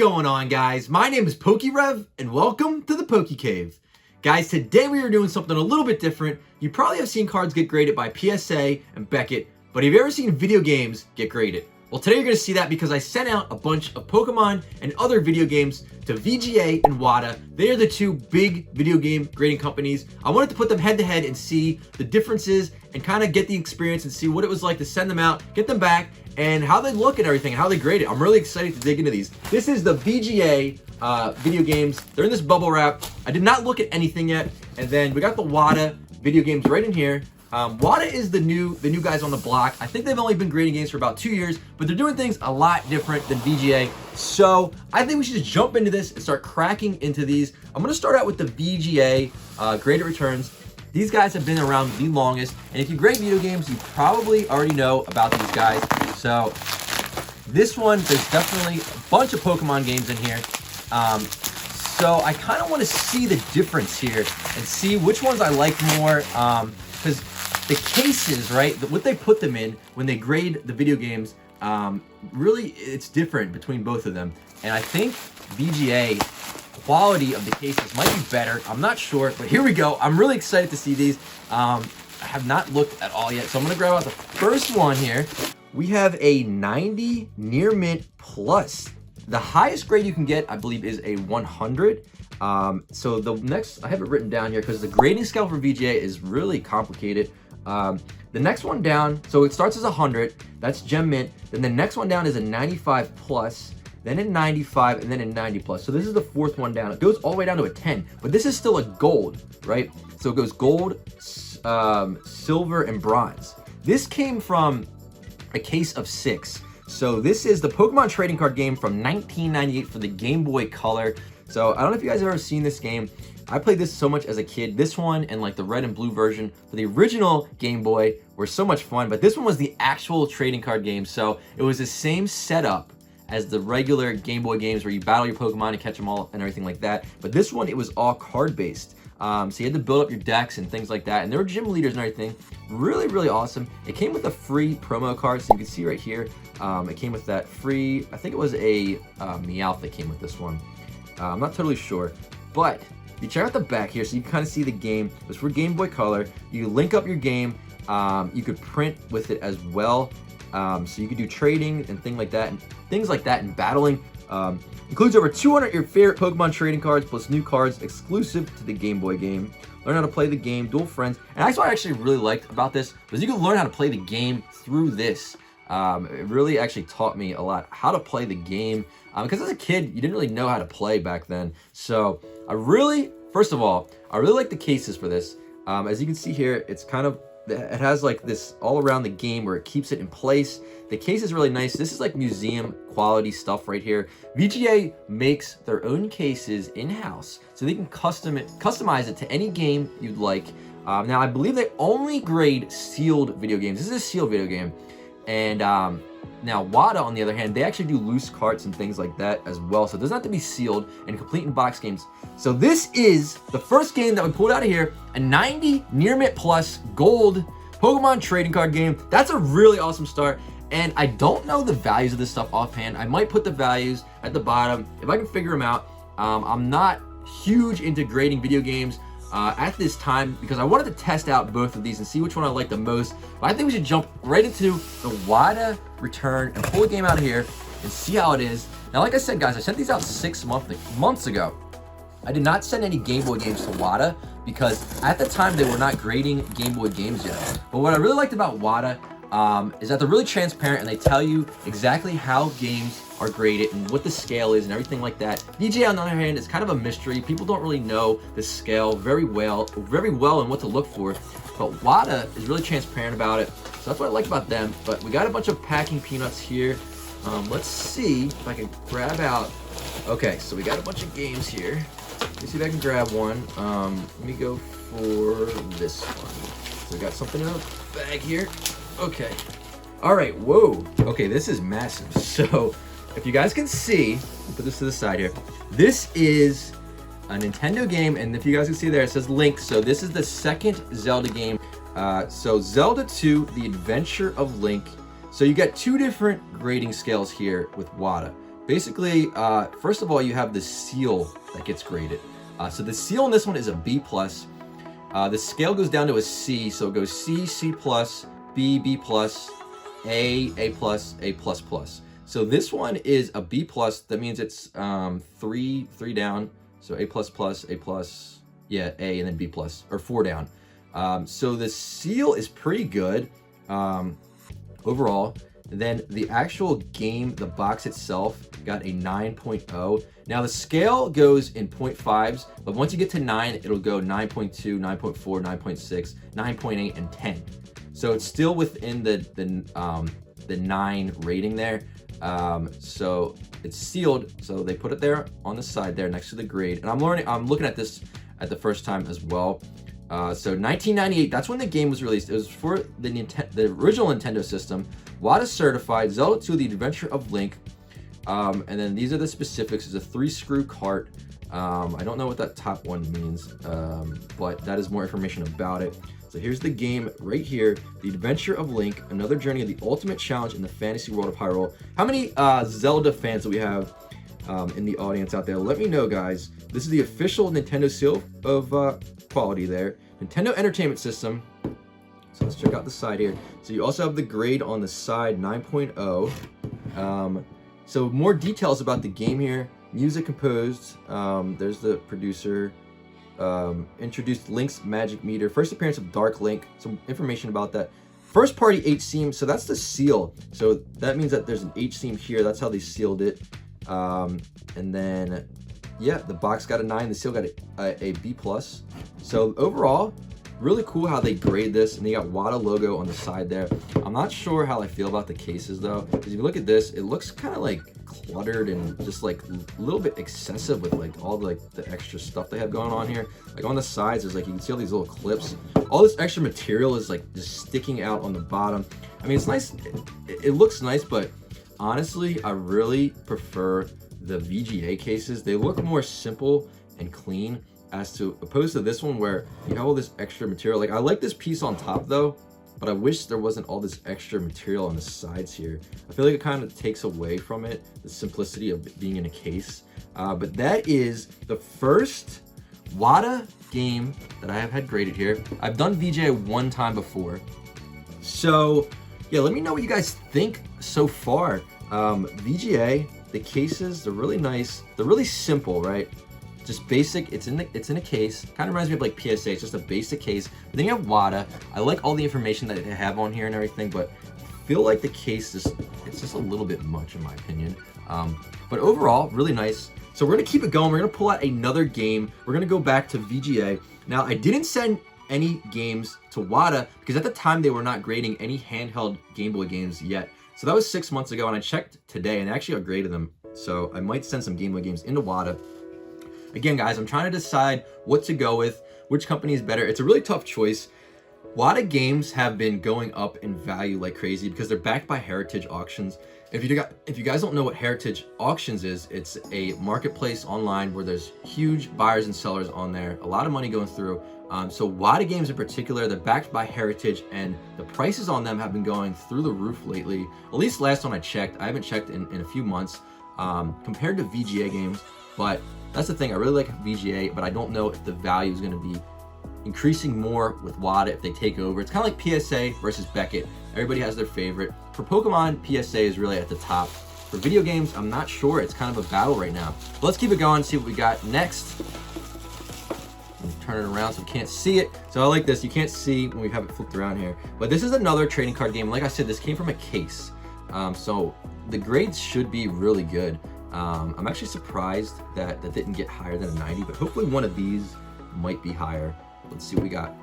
going on, guys? My name is PokéRev, and welcome to the PokéCave. Guys, today we are doing something a little bit different. You probably have seen cards get graded by PSA and Beckett, but have you ever seen video games get graded? Well, today you're going to see that because I sent out a bunch of Pokemon and other video games to VGA and WATA. They are the two big video game grading companies. I wanted to put them head to head and see the differences and kind of get the experience and see what it was like to send them out, get them back, and how they look and everything, and how they grade it. I'm really excited to dig into these. This is the VGA video games. They're in this bubble wrap. I did not look at anything yet. And then we got the WATA video games right in here. WATA is the new guys on the block. I think they've only been grading games for about 2 years, but they're doing things a lot different than VGA. So I think we should just jump into this and start cracking into these. I'm gonna start out with the VGA graded returns. These guys have been around the longest, and if you grade video games, you probably already know about these guys. So this one, there's definitely a bunch of Pokemon games in here. So I kind of want to see the difference here and see which ones I like more, because the cases, right, what they put them in when they grade the video games, really it's different between both of them. And I think VGA quality of the cases might be better. I'm not sure, but here we go. I'm really excited to see these. I have not looked at all yet, so I'm gonna grab out the first one here. We have a 90 near mint plus. The highest grade you can get, I believe, is a 100. So the next, I have it written down here because the grading scale for VGA is really complicated. The next one down, so it starts as 100, that's gem mint. Then the next one down is a 95 plus, then a 95, and then a 90 plus. So this is the fourth one down. It goes all the way down to a 10, but this is still a gold, right? So it goes gold, silver, and bronze. This came from a case of 6. So this is the Pokemon trading card game from 1998 for the Game Boy Color. So I don't know if you guys have ever seen this game. I played this so much as a kid. This one and like the red and blue version for the original Game Boy were so much fun, but this one was the actual trading card game. So it was the same setup as the regular Game Boy games where you battle your Pokemon and catch them all and everything like that. But this one, it was all card based. So you had to build up your decks and things like that. And there were gym leaders and everything. Really, really awesome. It came with a free promo card. So you can see right here, it came with that free, I think it was a Meowth that came with this one. I'm not totally sure. But if you check out the back here, so you can kind of see the game. It was for Game Boy Color. You link up your game. You could print with it as well. So you could do trading and things like that and battling. Includes over 200 of your favorite Pokemon trading cards plus new cards exclusive to the Game Boy game. Learn how to play the game, dual friends. And that's what I actually really liked about this, was you can learn how to play the game through this. It really actually taught me a lot how to play the game, because as a kid, you didn't really know how to play back then. So first of all, I really like the cases for this. As you can see here, it has like this all around the game where it keeps it in place. The case is really nice. This is like museum quality stuff right here. VGA makes their own cases in-house, so they can customize it to any game you'd like. Now, I believe they only grade sealed video games. This is a sealed video game. And now WATA, on the other hand, they actually do loose carts and things like that as well. So it doesn't have to be sealed, and complete in box games. So this is the first game that we pulled out of here, a 90 near mint plus gold Pokemon trading card game. That's a really awesome start. And I don't know the values of this stuff offhand. I might put the values at the bottom if I can figure them out. I'm not huge into grading video games at this time because I wanted to test out both of these and see which one I like the most. But I think we should jump right into the WATA return and pull the game out of here and see how it is. Now, like I said, guys, I sent these out 6 months ago. I did not send any Game Boy games to WATA because at the time they were not grading Game Boy games yet. But what I really liked about WATA is that they're really transparent and they tell you exactly how games are graded and what the scale is and everything like that. VGA, on the other hand, is kind of a mystery. People don't really know the scale very well and what to look for. But WATA is really transparent about it. So that's what I like about them. But we got a bunch of packing peanuts here. Let's see if I can grab out. Okay, so we got a bunch of games here. Let me see if I can grab one. Let me go for this one. So we got something in the bag here. Okay. All right. Whoa. Okay, this is massive. So if you guys can see, I'll put this to the side here. This is a Nintendo game, and if you guys can see there, it says Link. So this is the second Zelda game. So Zelda 2, The Adventure of Link. So you got 2 different grading scales here with WATA. basically, first of all, you have the seal that gets graded. So the seal in this one is a B+. The scale goes down to a C, so it goes C, C+, B, B+, A+, A++. So this one is a B+. That means it's three down. So A++, A+, yeah, A, and then B+, or 4 down. So the seal is pretty good overall. And then the actual game, the box itself, got a 9.0. Now the scale goes in 0.5s, but once you get to 9, it'll go 9.2, 9.4, 9.6, 9.8, and 10. So it's still within the 9 rating there. So it's sealed. So they put it there on the side there next to the grade. And I'm looking at this at the first time as well. So 1998, that's when the game was released. It was for the original Nintendo system. WATA certified, Zelda 2: The Adventure of Link. And then these are the specifics. It's a 3-screw cart. I don't know what that top one means, but that is more information about it. So here's the game right here, The Adventure of Link, another journey of the ultimate challenge in the fantasy world of Hyrule. How many Zelda fans do we have in the audience out there? Let me know, guys. This is the official Nintendo seal of quality there. Nintendo Entertainment System. So let's check out the side here. So you also have the grade on the side, 9.0. So more details about the game here. Music composed. There's the producer. Introduced Link's magic meter. First appearance of Dark Link. Some information about that. First party H-seam. So that's the seal. So that means that there's an H-seam here. That's how they sealed it. And then, yeah, the box got a 9. The seal got a B+. So overall, really cool how they grade this, and they got WATA logo on the side there. I'm not sure how I feel about the cases though, because if you look at this, it looks kind of like cluttered and just like a little bit excessive with like all the extra stuff they have going on here. Like on the sides, there's like, you can see all these little clips. All this extra material is like just sticking out on the bottom. I mean, it's nice. It looks nice, but honestly, I really prefer the VGA cases. They look more simple and clean as to opposed to this one where you have all this extra material. Like I like this piece on top though, but I wish there wasn't all this extra material on the sides here. I feel like it kind of takes away from it, the simplicity of it being in a case. But that is the first WATA game that I have had graded here. I've done VGA one time before. So yeah, let me know what you guys think so far. VGA, the cases, they're really nice. They're really simple, right? Just basic. It's in a case. Kind of reminds me of like PSA. It's just a basic case. But then you have WATA. I like all the information that they have on here and everything, but I feel like the case it's just a little bit much in my opinion. But overall, really nice. So we're gonna keep it going. We're gonna pull out another game. We're gonna go back to VGA. Now I didn't send any games to WATA because at the time they were not grading any handheld Game Boy games yet. So that was 6 months ago, and I checked today and actually upgraded them. So I might send some Game Boy games into WATA. Again, guys, I'm trying to decide what to go with, which company is better. It's a really tough choice. WATA Games have been going up in value like crazy because they're backed by Heritage Auctions. If you guys don't know what Heritage Auctions is, it's a marketplace online where there's huge buyers and sellers on there, a lot of money going through. So WATA Games in particular, they're backed by Heritage, and the prices on them have been going through the roof lately. At least last time I checked. I haven't checked in a few months compared to VGA games, but that's the thing. I really like VGA, but I don't know if the value is going to be increasing more with WATA if they take over. It's kind of like PSA versus Beckett. Everybody has their favorite. For Pokemon, PSA is really at the top. For video games, I'm not sure. It's kind of a battle right now. But let's keep it going, see what we got next. Let me turn it around so you can't see it. So I like this. You can't see when we have it flipped around here. But this is another trading card game. Like I said, this came from a case. So the grades should be really good. I'm actually surprised that didn't get higher than a 90, but hopefully one of these might be higher. Let's see what we got.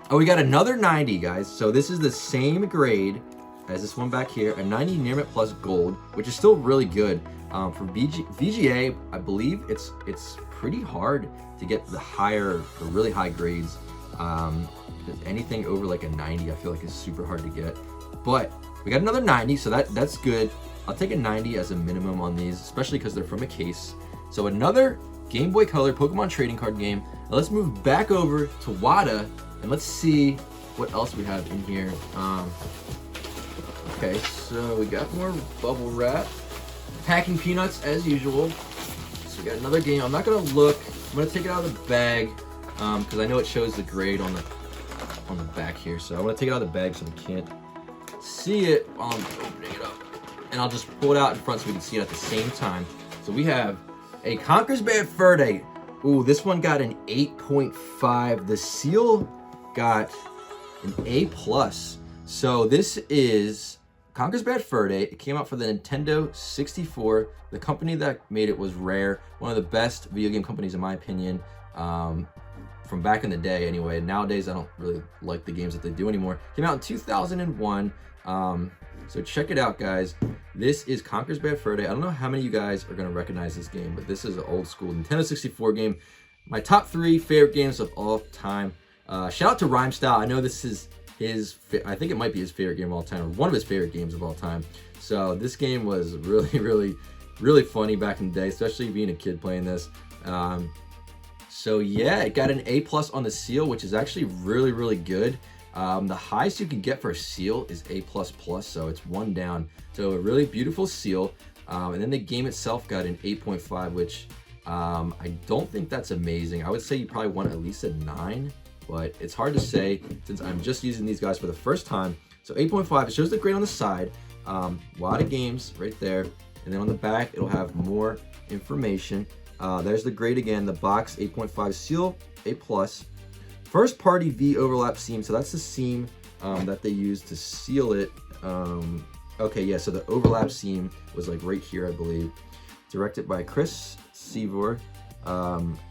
Oh, we got another 90, guys. So this is the same grade as this one back here, a 90 Near Mint Plus Gold, which is still really good. For VGA, I believe it's pretty hard to get the really high grades. Anything over like a 90, I feel like is super hard to get. But we got another 90, so that's good. I'll take a 90 as a minimum on these, especially because they're from a case. So another Game Boy Color Pokemon trading card game. Now let's move back over to WATA and let's see what else we have in here. Okay, so we got more bubble wrap. packing peanuts as usual. So we got another game. I'm not gonna look. I'm gonna take it out of the bag because I know it shows the grade on the back here. So I want to take it out of the bag so we can't see it while I'm opening it up. And I'll just pull it out in front so we can see it at the same time. So we have a Conker's Bad Fur Day. Ooh, this one got an 8.5. The seal got an A+. So this is Conker's Bad Fur Day. It came out for the Nintendo 64. The company that made it was Rare, one of the best video game companies in my opinion, from back in the day anyway. Nowadays I don't really like the games that they do anymore. Came out in 2001. So check it out, guys. This is Conker's Bad Fur Day. I don't know how many of you guys are gonna recognize this game, but this is an old school Nintendo 64 game. My top 3 favorite games of all time. Shout out to Rhymestyle. I know this is I think it might be his favorite game of all time, or one of his favorite games of all time. So this game was really funny back in the day, especially being a kid playing this. So yeah, it got an A+ on the seal, which is actually really good. The highest you can get for a seal is A++, so it's 1 down. So a really beautiful seal. And then the game itself got an 8.5, which I don't think that's amazing. I would say you probably want at least a 9, but it's hard to say since I'm just using these guys for the first time. So 8.5, it shows the grade on the side. WATA Games right there. And then on the back, it'll have more information. There's the grade again, the box 8.5, seal A+. First party V overlap seam, so that's the seam that they use to seal it. Okay, yeah, so the overlap seam was like right here, I believe. Directed by Chris Seavor.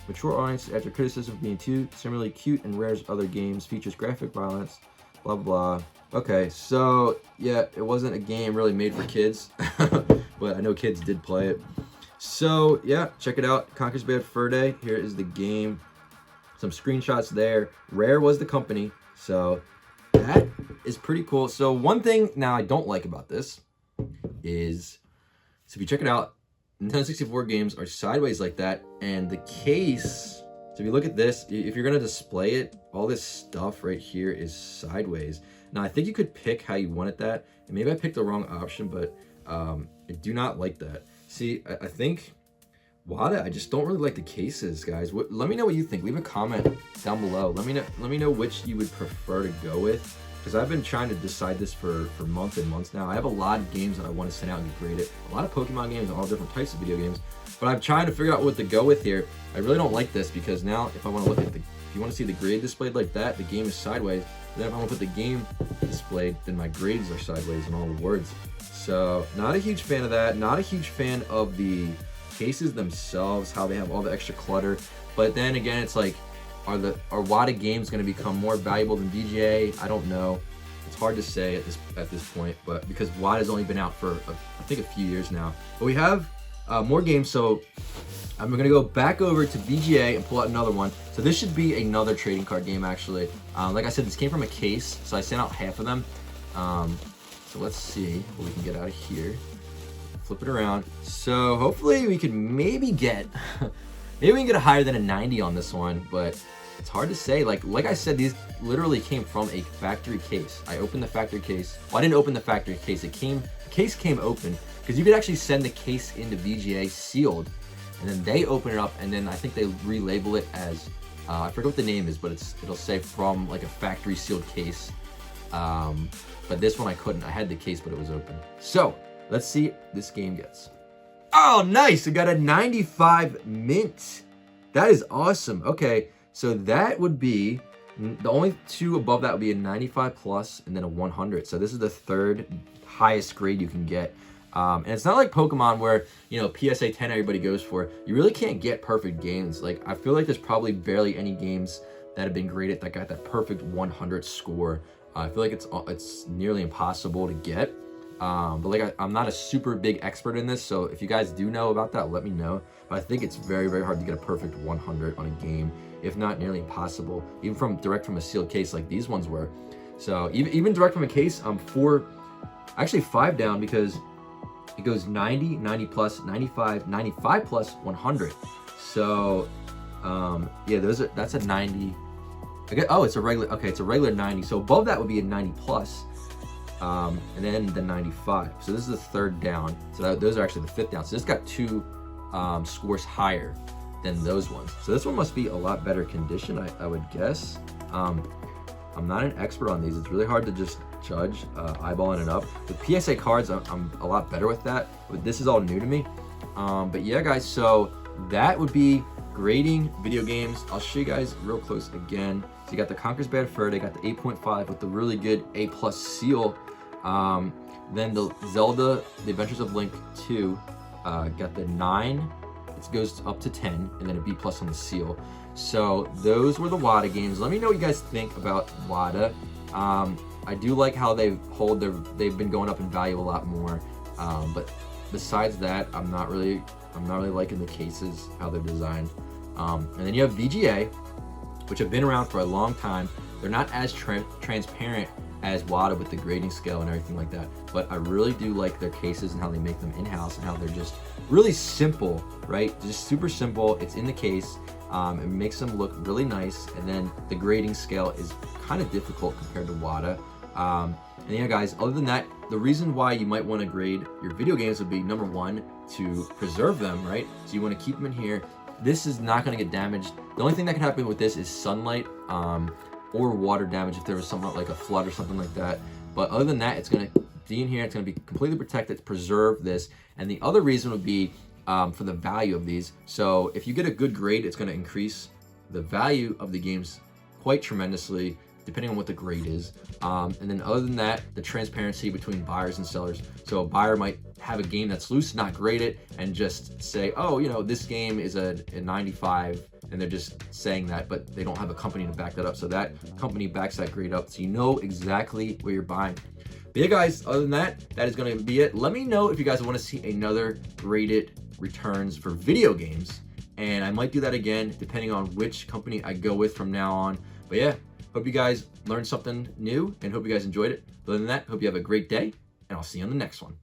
Mature audience after criticism of being too similarly cute and Rare's other games, features graphic violence, blah blah. Okay, so yeah, it wasn't a game really made for kids, but I know kids did play it. So yeah, check it out, Conker's Bad Fur Day. Here is the game. Some screenshots there. Rare was the company, so that is pretty cool. So one thing now I don't like about this is, so if you check it out, Nintendo 64 games are sideways like that, and the case, so if you look at this, if you're gonna display it, all this stuff right here is sideways. Now I think you could pick how you wanted that, and maybe I picked the wrong option, but I do not like that. See, I think WATA, I just don't really like the cases, guys. Let me know what you think. Leave a comment down below. Let me know which you would prefer to go with, because I've been trying to decide this for months and months now. I have a lot of games that I want to send out and get graded. A lot of Pokemon games and all different types of video games. But I'm trying to figure out what to go with here. I really don't like this because now if I want to look at if you want to see the grade displayed like that, the game is sideways. Then if I want to put the game displayed, then my grades are sideways and all the words. So not a huge fan of that. Not a huge fan of the cases themselves, how they have all the extra clutter. But then again, it's like, are WATA Games going to become more valuable than VGA? I don't know. It's hard to say at this point, but because WATA's only been out for I think a few years now. But we have more games, so I'm going to go back over to VGA and pull out another one. So this should be another trading card game actually. Like I said, this came from a case, so I sent out half of them. So let's see what we can get out of here. Flip it around. So hopefully we can maybe get maybe we can get a higher than a 90 on this one, but it's hard to say. Like I said, these literally came from a factory case. I opened the factory case. Well, I didn't open the factory case. The case came open because you could actually send the case into VGA sealed, and then they open it up, and then I think they relabel it as I forget what the name is, but it'll say from like a factory sealed case. But this one I couldn't. I had the case, but it was open. So let's see what this game gets. Oh, nice. It got a 95 mint. That is awesome. Okay, so that would be, the only two above that would be a 95 plus and then a 100. So this is the third highest grade you can get. And it's not like Pokemon where, you know, PSA 10 everybody goes for. You really can't get perfect games. Like, I feel like there's probably barely any games that have been graded that got that perfect 100 score. I feel like it's nearly impossible to get. But like I'm not a super big expert in this, so if you guys do know about that, let me know. But I think it's very hard to get a perfect 100 on a game, if not nearly impossible, even direct from a sealed case like these ones were. So even direct from a case, I'm actually 5 down, because it goes 90, 90 plus, 95, 95 plus, 100. So yeah, that's a 90. Oh, it's a regular, okay, it's a regular 90. So above that would be a 90 plus. and then the 95. So this is the third down. So those are actually the fifth down. So this got 2 scores higher than those ones. So this one must be a lot better condition, I would guess. I'm not an expert on these. It's really hard to just judge eyeballing it up. With PSA cards, I'm a lot better with that. But this is all new to me. But yeah, guys, so that would be grading video games. I'll show you guys real close again. So you got the Conker's Bad Fur, they got the 8.5 with the really good A+ seal. Then the Zelda, The Adventures of Link 2, got the 9. It goes up to 10, and then a B+ on the seal. So those were the WATA games. Let me know what you guys think about WATA. I do like how they've been going up in value a lot more. But besides that, I'm not really liking the cases, how they're designed. And then you have VGA, which have been around for a long time. They're not as transparent as WATA with the grading scale and everything like that, but I really do like their cases and how they make them in-house and how they're just really simple, right? Just super simple. It's in the case. It makes them look really nice, and then the grading scale is kind of difficult compared to WATA. And yeah, guys, other than that, the reason why you might want to grade your video games would be, number one, to preserve them, right? So you want to keep them in here. This is not going to get damaged. The only thing that can happen with this is sunlight or water damage if there was something like a flood or something like that. But other than that, it's going to be in here. It's going to be completely protected to preserve this. And the other reason would be for the value of these. So if you get a good grade, it's going to increase the value of the games quite tremendously, depending on what the grade is. And then other than that, the transparency between buyers and sellers. So a buyer might have a game that's loose, not grade it, and just say, oh, you know, this game is a 95, and they're just saying that, but they don't have a company to back that up. So that company backs that grade up, so you know exactly where you're buying. But yeah, guys, other than that, that is going to be it. Let me know if you guys want to see another graded returns for video games, and I might do that again depending on which company I go with from now on. But yeah, hope you guys learned something new and hope you guys enjoyed it. Other than that, hope you have a great day, and I'll see you on the next one.